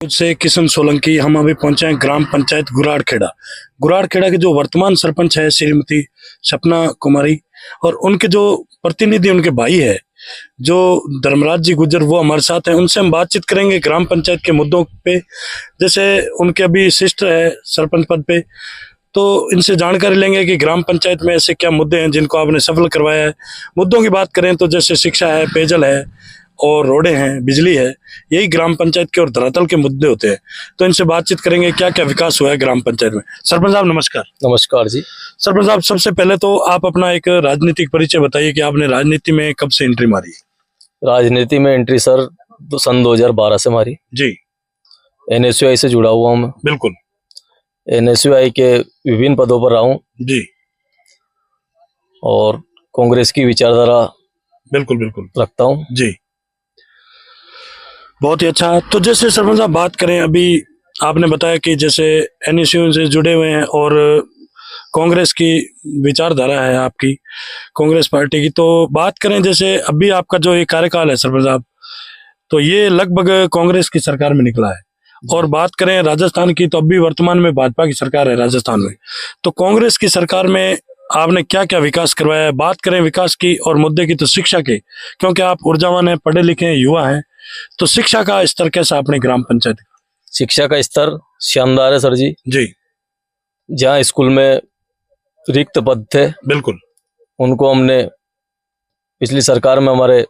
से किशन सोलंकी हम अभी पहुंचे हैं ग्राम पंचायत गुराड़खेड़ा। गुराड़खेड़ा के जो वर्तमान सरपंच है श्रीमती सपना कुमारी और उनके जो प्रतिनिधि उनके भाई है जो धर्मराज जी गुजर, वो हमारे साथ हैं। उनसे हम बातचीत करेंगे ग्राम पंचायत के मुद्दों पे। जैसे उनके अभी सिस्टर है सरपंच पद पे, तो इनसे जानकारी लेंगे कि ग्राम पंचायत में ऐसे क्या मुद्दे हैं जिनको आपने सफल करवाया है। मुद्दों की बात करें तो जैसे शिक्षा है, पेयजल है और रोडें हैं, बिजली है, यही ग्राम पंचायत के और धरातल के मुद्दे होते हैं। तो इनसे बातचीत करेंगे क्या क्या विकास हुआ है ग्राम पंचायत में। सरपंच साहब नमस्कार। नमस्कार जी। सरपंच साहब, सबसे पहले तो आप अपना एक राजनीतिक परिचय बताइए कि आपने राजनीति में कब से एंट्री मारी। राजनीति में एंट्री सर तो सन 2012 से मारी जी। एनएसयूआई से जुड़ा हुआ हूँ मैं। बिल्कुल। एनएसयूआई के विभिन्न पदों पर रहा हूँ जी। और कांग्रेस की विचारधारा बिल्कुल बिल्कुल रखता हूँ जी। बहुत ही अच्छा। तो जैसे सरपंच साहब बात करें, अभी आपने बताया कि जैसे एनएसयू से जुड़े हुए हैं और कांग्रेस की विचारधारा है आपकी, कांग्रेस पार्टी की। तो बात करें जैसे अभी आपका जो ये कार्यकाल है सरपंच साहब, तो ये लगभग कांग्रेस की सरकार में निकला है। और बात करें राजस्थान की, तो अभी वर्तमान में भाजपा की सरकार है राजस्थान में। तो कांग्रेस की सरकार में आपने क्या क्या विकास करवाया है। बात करें विकास की और मुद्दे की तो शिक्षा के, क्योंकि आप ऊर्जावान हैं, पढ़े लिखे हैं, युवा हैं, तो शिक्षा का स्तर कैसा अपने ग्राम पंचायत का। शिक्षा का स्तर शानदार है सर जी। जी। जहाँ स्कूल में रिक्त पद थे, बिल्कुल, उनको हमने पिछली सरकार में हमारे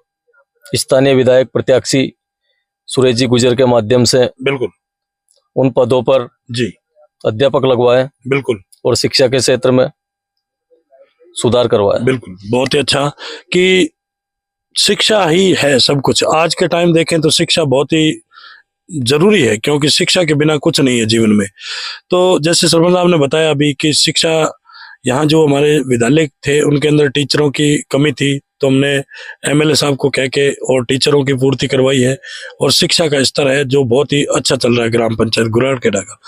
स्थानीय विधायक प्रत्याशी सुरेश जी गुजर के माध्यम से बिल्कुल उन पदों पर जी अध्यापक लगवाए। बिल्कुल। और शिक्षा के क्षेत्र में सुधार करवाया। बिल्कुल, बहुत ही अच्छा कि शिक्षा ही है सब कुछ। आज के टाइम देखें तो शिक्षा बहुत ही जरूरी है, क्योंकि शिक्षा के बिना कुछ नहीं है जीवन में। तो जैसे सरपंच साहब ने बताया अभी कि शिक्षा, यहाँ जो हमारे विद्यालय थे उनके अंदर टीचरों की कमी थी, तो हमने एमएलए साहब को कह के और टीचरों की पूर्ति करवाई है। और शिक्षा का स्तर है जो बहुत ही अच्छा चल रहा है ग्राम पंचायत गुराड़खेड़ा का।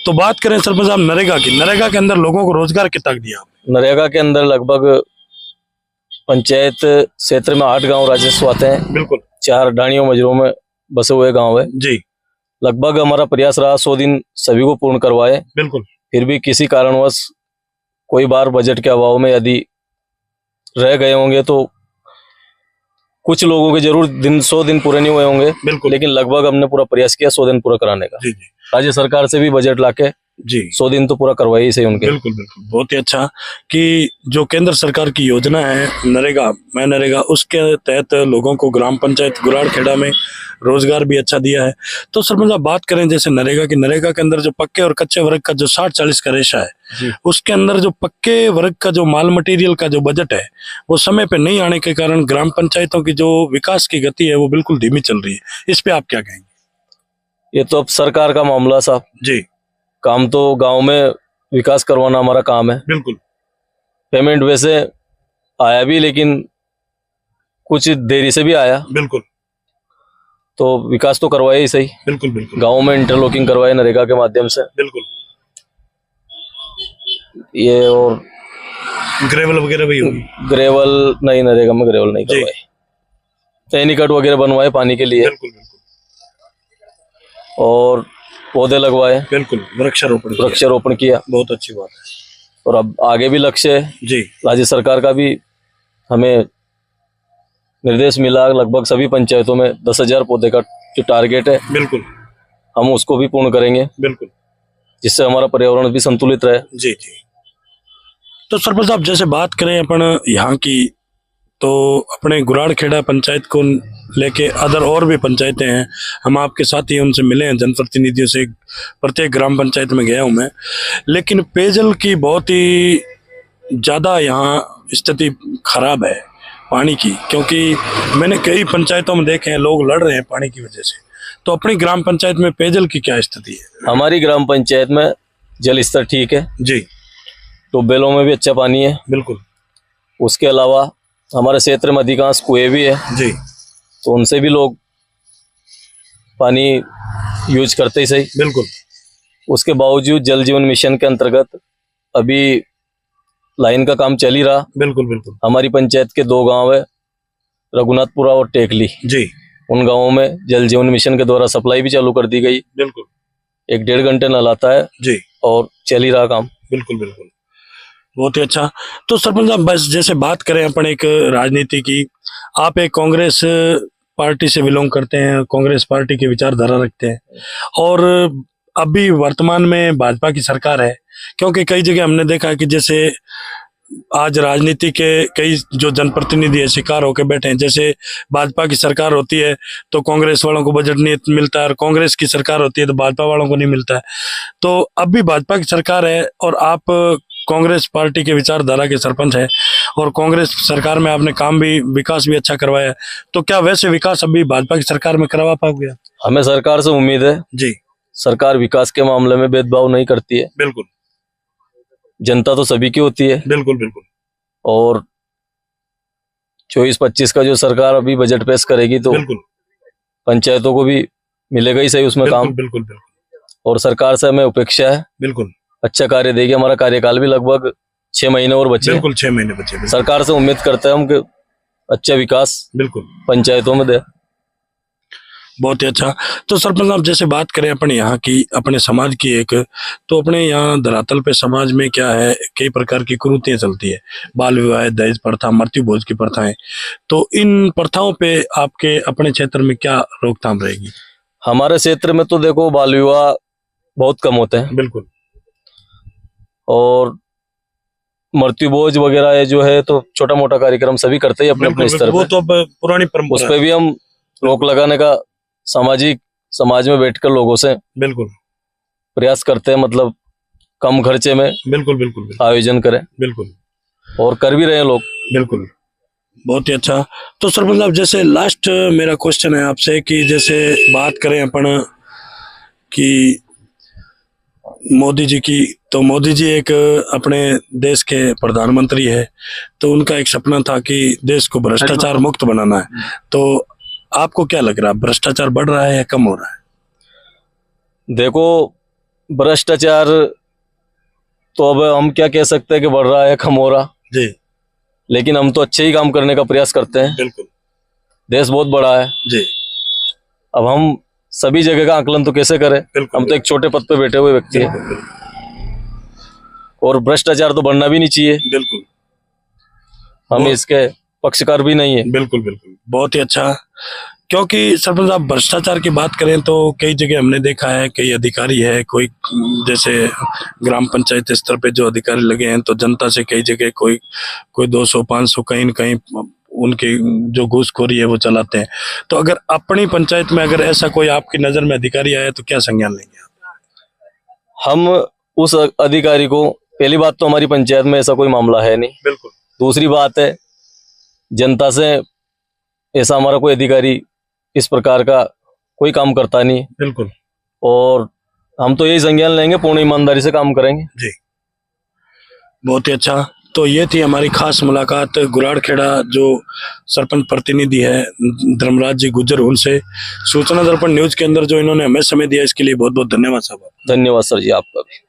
तो बात करें सरपंच साहब नरेगा की, नरेगा के अंदर लोगों को रोजगार कितना दिया आपने। नरेगा के अंदर लगभग पंचायत क्षेत्र में 8 गांव राजस्व आते हैं। बिल्कुल। 4 डाणियों मजरों में बसे हुए गांव है जी। लगभग हमारा प्रयास रहा 100 दिन सभी को पूर्ण करवाए। बिल्कुल। फिर भी किसी कारणवश कोई बार बजट के अभाव में यदि रह गए होंगे तो कुछ लोगों के जरूर 100 दिन पूरे नहीं हुए होंगे। बिल्कुल। लेकिन लगभग हमने पूरा प्रयास किया 100 दिन पूरा कराने का। जी जी। राज्य सरकार से भी बजट लाके जी 100 दिन तो पूरा करवाई से उनके। बिल्कुल बिल्कुल, बहुत ही अच्छा कि जो केंद्र सरकार की योजना है नरेगा, मैं नरेगा, उसके तहत लोगों को ग्राम पंचायत गुराड़खेड़ा में रोजगार भी अच्छा दिया है। तो सरपंच साहब बात करें जैसे नरेगा की, नरेगा के अंदर जो पक्के और कच्चे वर्ग का जो 60-40 का रेशा है, उसके अंदर जो पक्के वर्ग का जो माल मटेरियल का जो बजट है वो समय पे नहीं आने के कारण ग्राम पंचायतों की जो विकास की गति है वो बिल्कुल धीमी चल रही है। इस पे आप क्या कहेंगे। ये तो अब सरकार का मामला साहब जी। काम तो गांव में विकास करवाना हमारा काम है। बिल्कुल। पेमेंट वैसे आया भी, लेकिन कुछ देरी से भी आया। बिल्कुल। तो विकास तो करवाए ही सही। बिल्कुल बिल्कुल। गांव में इंटरलॉकिंग करवाए नरेगा के माध्यम से। बिल्कुल। ये और ग्रेवल वगैरह भी होगी। ग्रेवल नहीं, नरेगा में ग्रेवल नहीं करवाए। टैनिकट वगैरह बनवाए पानी के लिए। बिल्कुल बिल्कुल। और पौधे लगवाए। बिल्कुल, वृक्षारोपण किया। बहुत अच्छी बात है। और अब आगे भी लक्ष्य है जी। राज्य सरकार का भी हमें निर्देश मिला, लगभग सभी पंचायतों में 10,000 पौधे का जो टारगेट है, बिल्कुल, हम उसको भी पूर्ण करेंगे। बिल्कुल, जिससे हमारा पर्यावरण भी संतुलित रहे। जी जी। तो सरपंच साहब जैसे बात करें अपन यहाँ की, तो अपने गुराड़खेड़ा पंचायत को लेके अदर और भी पंचायतें हैं, हम आपके साथ ही उनसे मिले हैं, जनप्रतिनिधियों से प्रत्येक ग्राम पंचायत में गया हूँ मैं। लेकिन पेयजल की बहुत ही ज़्यादा यहाँ स्थिति खराब है पानी की, क्योंकि मैंने कई पंचायतों में देखे हैं लोग लड़ रहे हैं पानी की वजह से। तो अपनी ग्राम पंचायत में पेयजल की क्या स्थिति है। हमारी ग्राम पंचायत में जल स्तर ठीक है जी। ट्यूबवेलों में भी अच्छा पानी है। बिल्कुल। उसके अलावा हमारे क्षेत्र में अधिकांश कुएं भी है जी। तो उनसे भी लोग पानी यूज करते ही सही। बिल्कुल। उसके बावजूद जल जीवन मिशन के अंतर्गत अभी लाइन का काम चल ही रहा। बिल्कुल बिल्कुल। हमारी पंचायत के 2 गांव है, रघुनाथपुरा और टेकली। जी। उन गांवों में जल जीवन मिशन के द्वारा सप्लाई भी चालू कर दी गई। बिल्कुल 1-1.5 घंटे नल आता है जी, और चल ही रहा काम। बिल्कुल बिल्कुल, बहुत ही अच्छा। तो सरपंच साहब, बस जैसे बात करें अपन एक राजनीति की, आप एक कांग्रेस पार्टी से बिलोंग करते हैं, कांग्रेस पार्टी की विचारधारा रखते हैं, और अभी वर्तमान में भाजपा की सरकार है। क्योंकि कई जगह हमने देखा है कि जैसे आज राजनीति के कई जो जनप्रतिनिधि है शिकार होकर बैठे हैं। जैसे भाजपा की सरकार होती है तो कांग्रेस वालों को बजट नहीं मिलता है, और कांग्रेस की सरकार होती है तो भाजपा वालों को नहीं मिलता है। तो अब भी भाजपा की सरकार है और आप कांग्रेस पार्टी के विचारधारा के सरपंच है, और कांग्रेस सरकार में आपने काम भी, विकास भी अच्छा करवाया है। तो क्या वैसे विकास अभी भाजपा की सरकार में करवा पाओगे? हमें सरकार से उम्मीद है जी, सरकार विकास के मामले में भेदभाव नहीं करती है। बिल्कुल, जनता तो सभी की होती है। बिल्कुल बिल्कुल, और 24-25 का जो सरकार अभी बजट पेश करेगी तो बिल्कुल पंचायतों को भी मिलेगा ही सही उसमें काम। बिल्कुल बिल्कुल, और सरकार से हमें अपेक्षा है बिल्कुल अच्छा कार्य देगी। हमारा कार्यकाल भी लगभग 6 महीने और बचे हैं। बिल्कुल 6 महीने बचे। बिल्कुल। सरकार से उम्मीद करते हैं हम कि अच्छा विकास बिल्कुल पंचायतों में दे। बहुत ही अच्छा। तो सरपंच साहब, जैसे बात करें अपने यहाँ की, अपने समाज की एक, तो अपने यहाँ धरातल पे समाज में क्या है, कई प्रकार की कुरीतियां चलती है, बाल विवाह, दहेज प्रथा, मृत्यु भोज की प्रथाएं। तो इन प्रथाओं पे आपके अपने क्षेत्र में क्या रोकथाम रहेगी? हमारे क्षेत्र में तो देखो बाल विवाह बहुत कम होते हैं, बिल्कुल, और मृत्यु भोज वगैरह है जो है तो छोटा मोटा कार्यक्रम सभी करते ही अपने अपने स्तर वो पे। तो अब पुरानी परंपरा उस पे भी हम रोक लगाने का समाज में बैठकर लोगों से बिल्कुल प्रयास करते हैं, मतलब कम खर्चे में बिल्कुल बिल्कुल आयोजन करें, बिल्कुल, और कर भी रहे हैं लोग। बिल्कुल, बहुत ही अच्छा। तो सरपंच साहब, जैसे लास्ट मेरा क्वेश्चन है आपसे कि जैसे बात करें अपन कि मोदी जी की, तो मोदी जी एक अपने देश के प्रधानमंत्री है, तो उनका एक सपना था कि देश को भ्रष्टाचार मुक्त बनाना है। तो आपको क्या लग रहा है, भ्रष्टाचार बढ़ रहा है या कम हो रहा है? देखो भ्रष्टाचार तो अब हम क्या कह सकते हैं कि बढ़ रहा है कम हो रहा, जी, लेकिन हम तो अच्छे ही काम करने का प्रयास करते हैं। बिल्कुल, देश बहुत बड़ा है जी, अब हम सभी जगह का आकलन तो कैसे करें? बिल्कुल, हम तो एक छोटे पद पे बैठे हुए व्यक्ति हैं, बिल्कुल, और भ्रष्टाचार तो बढ़ना भी नहीं चाहिए। बिल्कुल, हम इसके पक्षकार भी नहीं है। बिल्कुल बिल्कुल, बहुत ही अच्छा। क्योंकि सरपंच साहब, भ्रष्टाचार की बात करें तो कई जगह हमने देखा है, कई अधिकारी है, कोई जैसे ग्राम पंचायत स्तर पे जो अधिकारी लगे हैं, तो जनता से कई जगह कोई 200-500 कहीं न कहीं उनकी जो घूसखोरी है वो चलाते हैं। तो अगर अपनी पंचायत में अगर ऐसा कोई आपकी नजर में अधिकारी आया तो क्या संज्ञान लेंगे आप? हम उस अधिकारी को, पहली बात तो हमारी पंचायत में ऐसा कोई मामला है नहीं। बिल्कुल, दूसरी बात है जनता से ऐसा हमारा कोई अधिकारी इस प्रकार का कोई काम करता नहीं। बिल्कुल, और हम तो यही संज्ञान लेंगे, पूर्ण ईमानदारी से काम करेंगे। जी, बहुत ही अच्छा। तो ये थी हमारी खास मुलाकात गुराड़खेड़ा जो सरपंच प्रतिनिधि है धर्मराज जी गुज्जर, उनसे। सूचना दर्पण न्यूज के अंदर जो इन्होंने हमें समय दिया, इसके लिए बहुत बहुत धन्यवाद साहब। धन्यवाद सर जी, आपका भी।